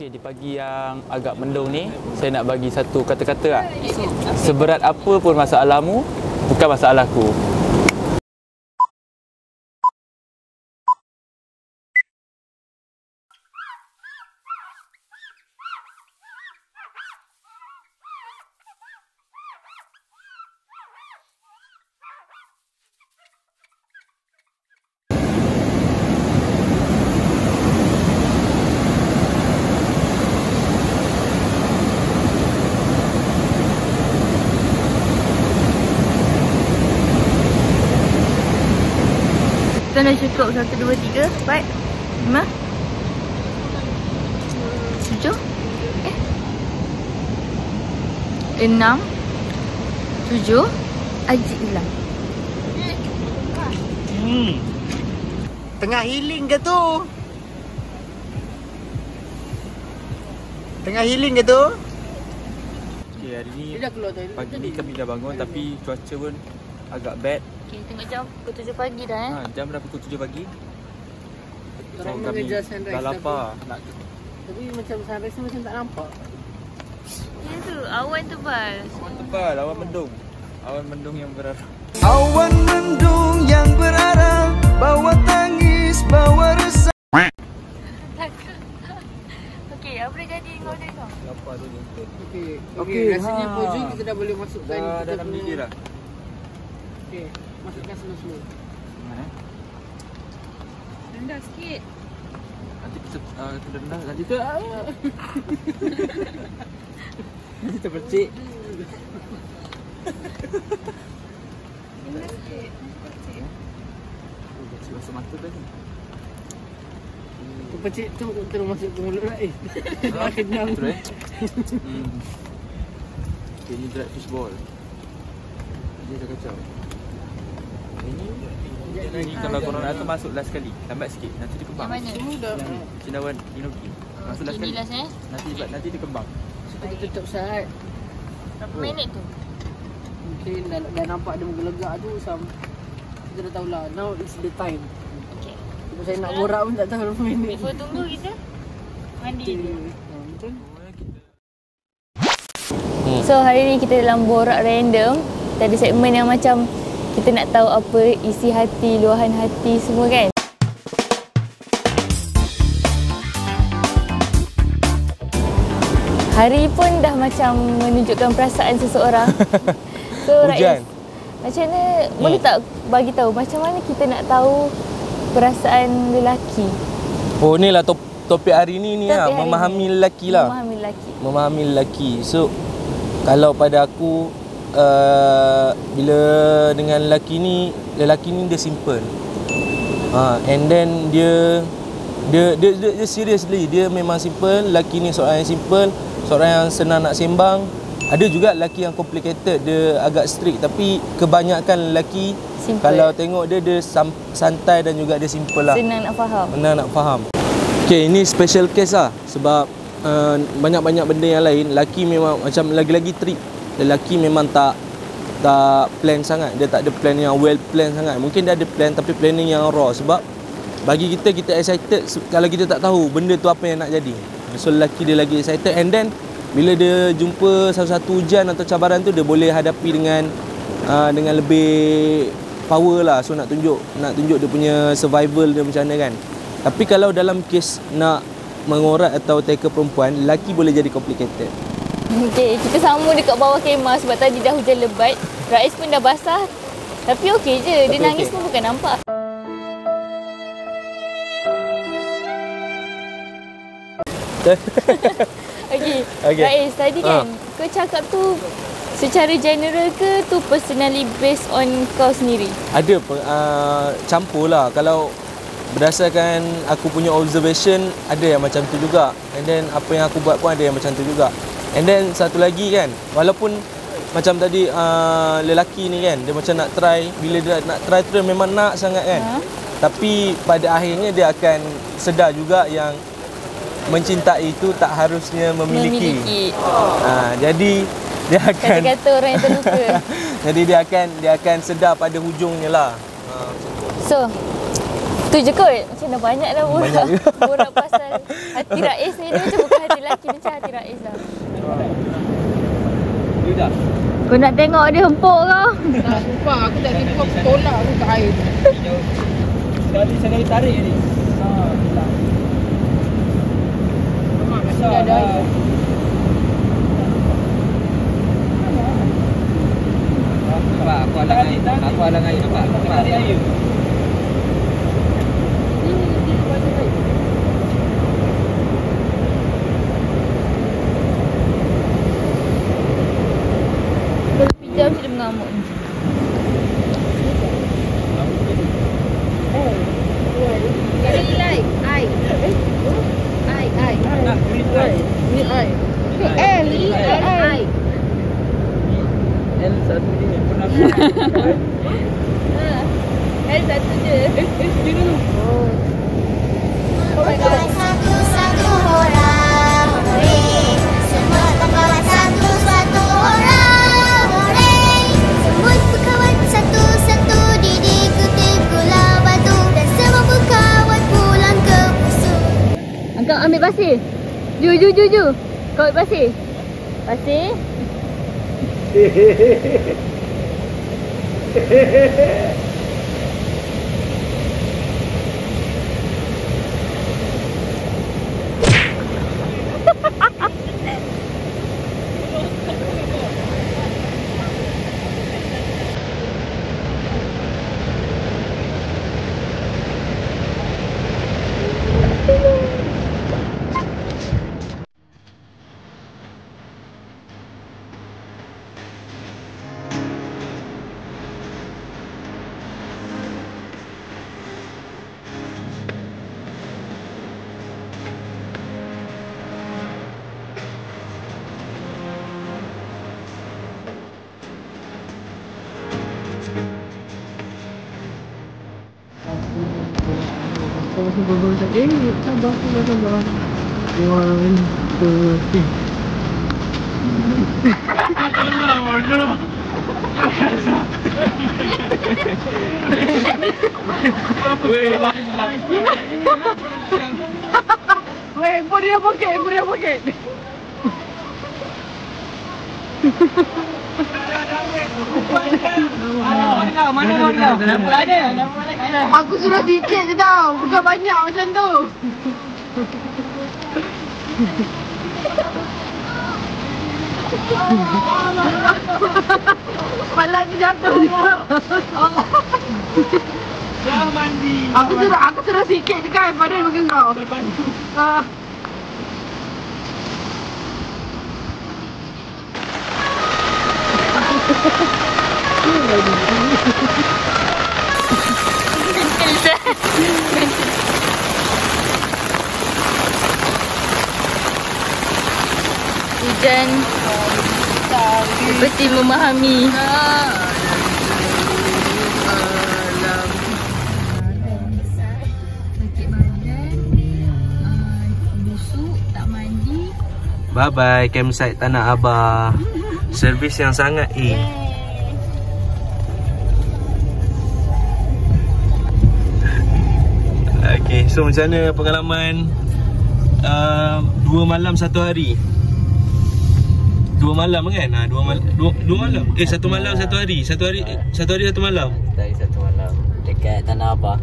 Okey, di pagi yang agak mendung ni, saya nak bagi satu kata-kata lah. Seberat apa pun masalahmu, bukan masalahku. Kita dah cukup 1, 2, 3, 4, 5, 7, 6, 7, Ajik hilang. Tengah healing ke tu? Tengah healing ke tu? Okey, hari ni pagi ni kami dah bangun tapi cuaca pun agak bad. Okay, tengok jam pukul 7 pagi dah Jam dah pukul 7 pagi. So kami sunrise dah lapar. Tapi macam sunrise ni macam tak nampak. Ya tu, awan tebal. Awan tebal, awan mendung. Awan mendung yang berarah. Awan mendung yang berarah, bawa tangis, bawa resah. Okey, apa dah jadi kau dia kau? Lapar tu je. Okey, rasanya pojok kita dah boleh masukkan Dah kita dalam punya. bilik dah. Okey, masukkan semua. Rendah sikit. Nanti kita rendah nanti tu. Nanti terpercik. Rendah sikit. Kecil masuk mata dah ni. Pecik tu terus masuk ke mulut Rais. Dah kenyang. Betul Okay, ni dried fish ball. Dia dah kacau. Ini kalau korang nak masuk last sekali. Lambat sikit. Nanti dia kembang. Yang mana? Semua dah. Cendawan inoki. Masuk last sekali. Ini last Nanti dia kembang. Kita tutup saat. Berapa minit tu? Mungkin dah nampak dia menggelegak tu kita dah tahulah. Now it's the time. Okey. Kalau saya nak borak pun tak tahu berapa minit. Before tunggu kita mandi dulu. Betul. So hari ni kita dalam borak random. Kita ada segmen yang macam kita nak tahu apa isi hati, luahan hati semua kan. Hari pun dah macam menunjukkan perasaan seseorang. So Rais, macam mana boleh tak bagi tahu macam mana kita nak tahu perasaan lelaki? Oh, ni lah topik hari ni lah, Topik hari memahami ni. lelaki lah. Memahami lelaki. Memahami lelaki. So, kalau pada aku bila dengan lelaki ni dia simple. And then dia seriously, dia memang simple. Lelaki ni seorang yang simple, seorang yang senang nak sembang. Ada juga lelaki yang complicated, dia agak strict, tapi kebanyakan lelaki simple. Kalau tengok dia santai dan juga dia simple lah. Senang nak faham. Senang nak faham. Okay, ini special case lah. Sebab banyak-banyak benda yang lain, lelaki memang macam lagi-lagi trip. Lelaki memang tak plan sangat. Dia tak ada plan yang well plan sangat. Mungkin dia ada plan tapi planning yang raw. Sebab bagi kita excited kalau kita tak tahu benda tu apa yang nak jadi. So lelaki dia lagi excited, and then bila dia jumpa satu-satu ujian atau cabaran tu, dia boleh hadapi dengan lebih power lah. So nak tunjuk dia punya survival dia macam mana kan. Tapi kalau dalam kes nak mengorat atau tackle perempuan, lelaki boleh jadi complicated. Okey, kita sama dekat bawah kemah sebab tadi dah hujan lebat. Rais pun dah basah. Tapi okey je, dia nangis pun bukan nampak. Okey, Rais, tadi kan kau cakap tu secara general ke tu personally based on kau sendiri? Ada campur lah. Kalau berdasarkan aku punya observation, ada yang macam tu juga. And then apa yang aku buat pun ada yang macam tu juga. And then satu lagi kan, walaupun macam tadi lelaki ni kan, dia macam nak try. Bila dia nak try tu dia memang nak sangat kan. Tapi pada akhirnya dia akan sedar juga yang mencintai itu tak harusnya memiliki. Jadi dia akan kata-kata orang yang terluka. Jadi dia akan sedar pada hujungnya lah. So Tu je kot. Macam dah banyak dah borak pasal hati Rais ni. Dia macam bukan hati lelaki, macam hati Rais lah. Kau nak tengok dia hempuk kau? Tak, sumpah. Aku tak tengok tolak aku ke air. Sekali tarik je ni. Masih ada air. Aku alang air nampak. Tarik air. Kalau pijam macam dia mengamuk ni. Green light. Air. Green light. Air. L satu je pernah. L satu je. Satu-satu orang boleh. Semua berkawan satu-satu orang boleh. Semua berkawan satu-satu di kutip pulau batu. Dan semua berkawan pulang ke musuh. Angkat ambil pasir. Ju. Kau ambil pasir. Pasir. Sabar. 1, 2, 3. Weh, put dia poket. Aku suruh sikit je tau, bukan banyak macam tu. Kepala aku jatuh. Jangan mandi. Aku suruh sikit je kan, padahal bagi kau. Hujan seperti memahami. Sakit badan, busuk, tak mandi. Bye bye campsite Tanah Abah. Servis yang sangat Okay, so macam mana pengalaman 2 malam 1 hari? 2 malam kan? 2 malam. 1 malam 1 hari. 1 hari 1 malam. Dari 1 malam dekat Tanah Abah.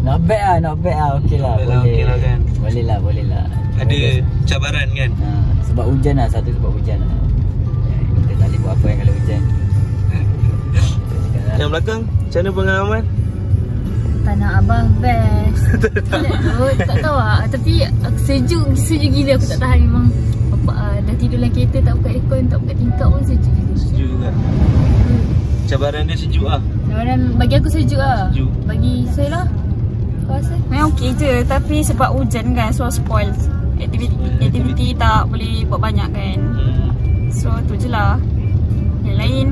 Not bad lah. Okey lah. Okey lah kan. Boleh lah. Ada cabaran kan? Sebab hujan lah. Satu sebab hujan lah. Kita tak boleh buat apa kalau hujan. Yang belakang, macam mana pengalaman? Tanah Abah best. Tak tahu lah. Tapi sejuk gila. Aku tak tahan memang. Dah tidur dalam kereta, tak buka aircon, tak buka tingkap pun sejuk gila. Sejuk juga. Cabaran dia sejuk lah. Cabaran bagi aku sejuk lah. Sejuk. Bagi saya lah. Kau rasa? Memang okey je, tapi sebab hujan kan, so spoil. Aktiviti tak boleh buat banyak kan. So tu je lah. Yang lain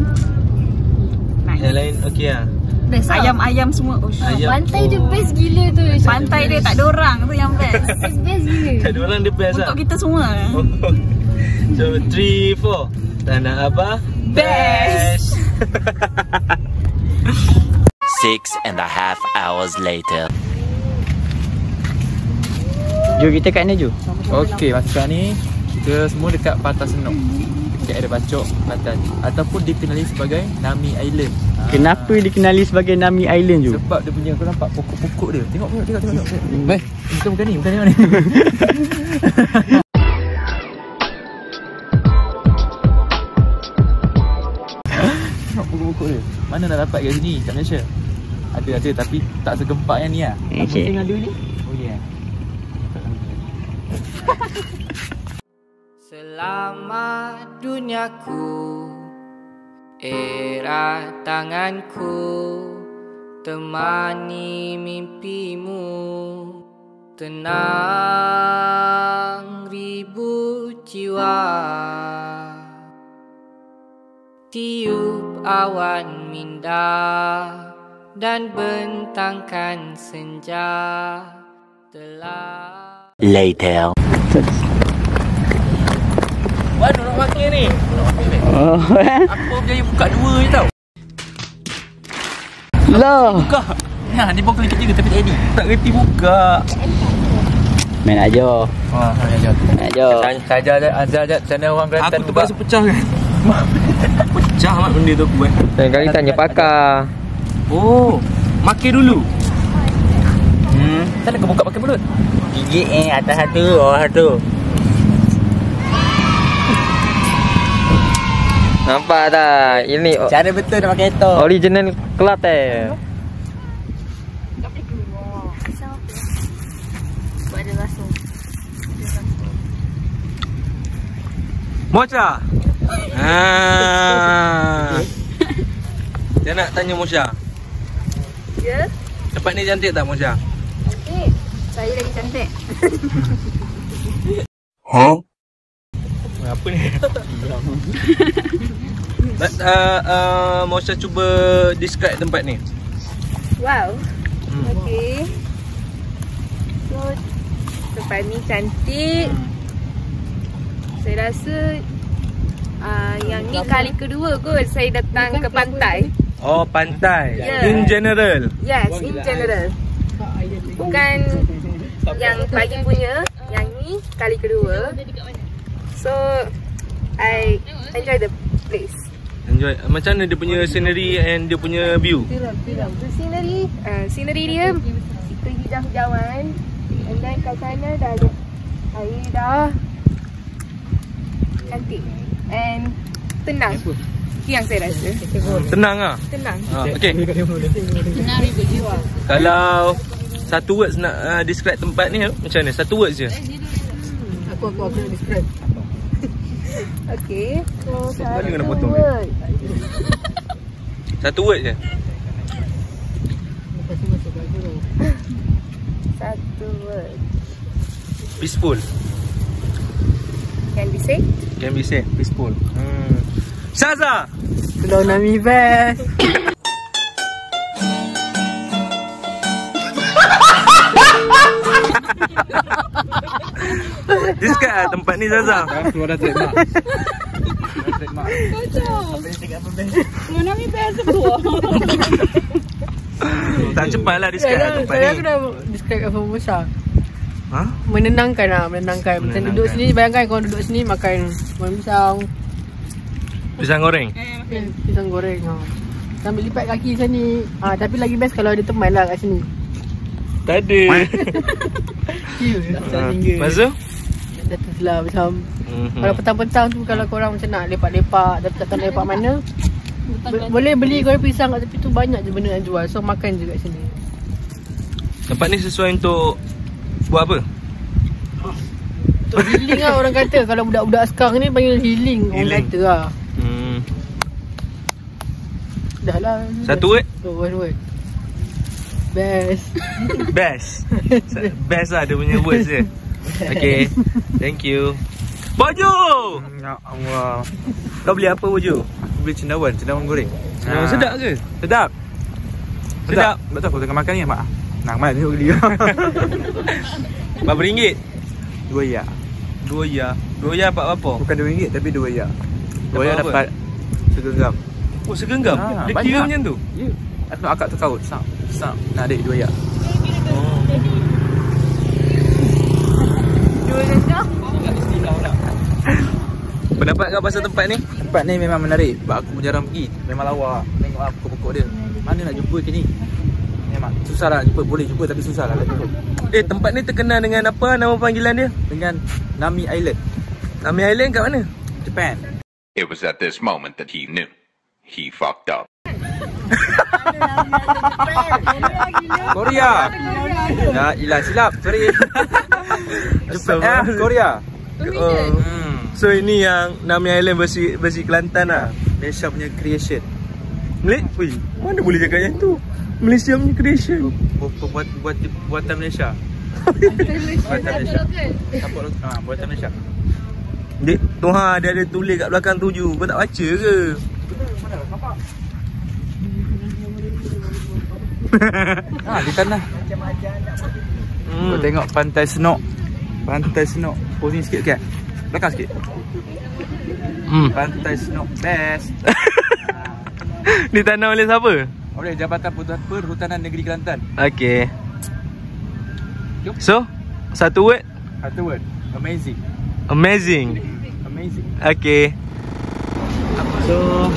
nice. Yang lain okey lah. Best lah. Ayam-ayam semua. Ayam. Pantai dia best gila tu. Pantai dia tak ada orang tu yang best. Best gila. Tak ada orang dia best lah. Untuk kita semua. So 3, 4 Tanah Abah Best. 6.5 hours later. Jom kita kat ni Ju. Okey, masa sekarang ni kita semua dekat Pantai Senok. Dekat area Bacok, Kelantan. Ataupun dikenali sebagai Nami Island. Kenapa dikenali sebagai Nami Island Ju? Sebab dia punya, kau nampak pokok-pokok dia. Tengok. Baik, bukan ni. Tengok pokok-pokok dia. Mana nak dapat kat sini, kat Malaysia? Ada tapi tak segempak yang ni lah. Okay. Tengok ada ni. Oh yeah. Selamat duniaku, erat tanganku, temani mimpimu, tenang ribu jiwa, tiup awan minda dan bentangkan senja telah. Later. Mana nak makan ni? Aku berjaya buka 2 je tau. Lah. Buka. Nah, ni pun kali ketiga tapi tak edit. Tak reti buka. Main aja. Main aja. Saja channel orang Kelantan. Aku terpaksa pecah kan. Pecah mat benda tu aku buat. Lain kali tanya pakar. Oh, makan dulu. Tak nak buka pakai mulut. Gigit atas satu, bawah satu. Nampak tak? Ini Cara betul nak pakai itu. original Kelantan. Sebab ada rasa. Mosha. Saya nak tanya Mosha. Ya? Tempat ni cantik tak Mosha? Cantik. Saya lagi cantik. Apa ni? Mosha cuba describe tempat ni. Wow. Okay. So, tempat ni cantik. Saya rasa yang ni kali kedua kot saya datang ke pantai. Oh, pantai. Yeah. In general. Yes, in general. Bukan yang pagi punya, yang ni kali kedua. So, I enjoy the place. Enjoy. Macam mana dia punya scenery and dia punya view? The scenery dia kita hijau-hijauan, and then kat sana dah ada air dah cantik and tenang. Itu yang saya rasa. Tenang ah. Tenang. Okey. Tenang ribu jiwa. Kalau satu words nak describe tempat ni macam mana? Satu words je. Aku nak describe. Okay. So, Mana kena potong word. Satu word je. Satu word. Peaceful. Can be said? Can be said. Peaceful. Shaza. Kalau Nami best. Describe tempat ni Shaza. Keluar dah trademark. Kalau Nami best keluar. Tak cepatlah describe tempat ni. Aku dah describe apa Mosha. Ha? Menenangkan lah, menenangkan. Macam duduk sini, bayangkan kalau duduk sini makan pisang. Pisang goreng. Pisang goreng. Sambil lipat kaki macam ni. Tapi lagi best kalau ada teman lah kat sini. Tak ada. Lepas tu? That's lah macam kalau petang-petang tu kalau korang macam nak lepak-lepak tapi tak tahu lepak mana, boleh beli goreng pisang kat tepi tu, banyak je benda nak jual. So makan je kat sini. Tempat ni sesuai untuk buat apa? Untuk healing lah orang kata. Kalau budak-budak sekarang ni panggil healing. Orang kata lah. Dah lah. Satu word? One word. Best. Best. Best lah dia punya words dia. Okay. Thank you. Bojo! Ya Allah. Kau beli apa Bojo? Aku beli cendawan goreng. Cendawan sedap ke? Sedap. Sedap. Betul aku tengah makan ni mak. Nak mai tengok beli. Berapa ringgit? 2 ya. 2 ya. 2 ya dapat apa? Bukan RM2 tapi 2 ya. 2 ya Dapat apa? dapat segenggam. Oh segenggam? Dia kira macam tu? Ya. Nak akak tu kaut. Sap. Nak adik dua ya. Dua jengkau. Pendapat kau pasal tempat ni? Tempat ni memang menarik. Sebab aku jarang pergi. Memang lawa. Tengok lah pokok-pokok dia. Mana nak jumpa ke ni? Memang susah lah jumpa. Boleh jumpa tapi susah lah jumpa. Tempat ni terkenal dengan apa nama panggilan dia? Dengan Nami Island. Nami Island kat mana? Japan. It was at this moment that he knew. He fucked up. Korea. Ya, ilah silap. Sorry. Japan. Korea. So ini yang Nami Island versi Kelantan lah. Malaysia punya creation. Mana boleh cakap yang tu? Malaysia punya creation. Buatan Malaysia. Buatan Malaysia. Buatan Malaysia. Dek, Tuhan dia ada tulis kat belakang tu je. Kau tak baca ke? Di sana. Kau tengok Pantai Senok. Pantai Senok. Posing sikit kan? Belakang sikit. Pantai Senok best. Ditanam oleh siapa? Oleh Jabatan Perhutanan Negeri Kelantan. Okay. So, satu word? Satu word. Amazing. Amazing. Okay. So,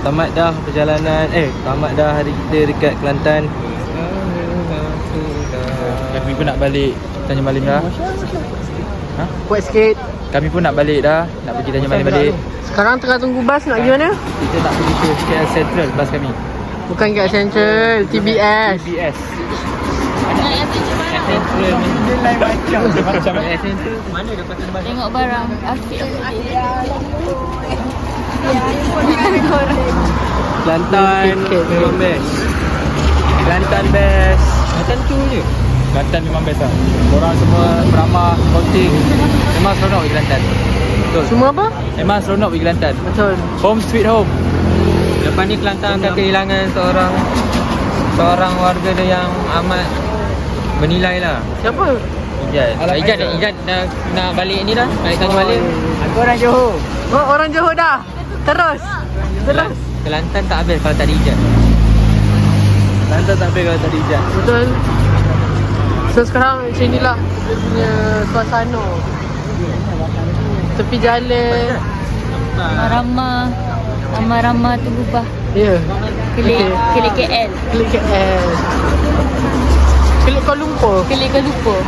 tamat dah perjalanan. Tamat dah hari kita dekat Kelantan. Kami pun nak balik Tanjung Malim dah. Kuat sikit. Kami pun nak balik dah. Nak pergi Tanjung Malim balik. Sekarang tengah tunggu bas nak pergi mana? Kita nak pergi ke KL Central bas kami. Bukan KL Central, TBS. TBS. Mana dapat bas? Tengok barang Afiq. Kelantan memang best. Kelantan best. Macam tu je. Kelantan memang best lah. Orang semua beramah, konting. Memang seronok di Kelantan. Betul. Semua apa? Memang seronok di Kelantan. Betul. Home sweet home. Lepas ni Kelantan akan kehilangan seorang warga dia yang amat bernilai lah. Siapa? Ijat nak balik ni dah. Balik Tanjung Malim. Aku orang Johor. Oh, orang Johor dah. Terus. Kelantan tak habis kalau tak ada Ijat. Kelantan tak habis kalau tak ada Ijat. Betul. So sekarang macam inilah dia punya suasana. Tepi jalan. Ramah tu berubah. Ya. Kelik KL. Kelik KL. Kelik Kuala Lumpur. Kelik Kuala Lumpur.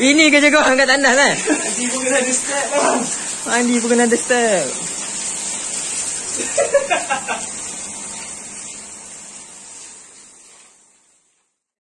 Ini kerja kau angkat tandas kan? Andi pun kena ada step.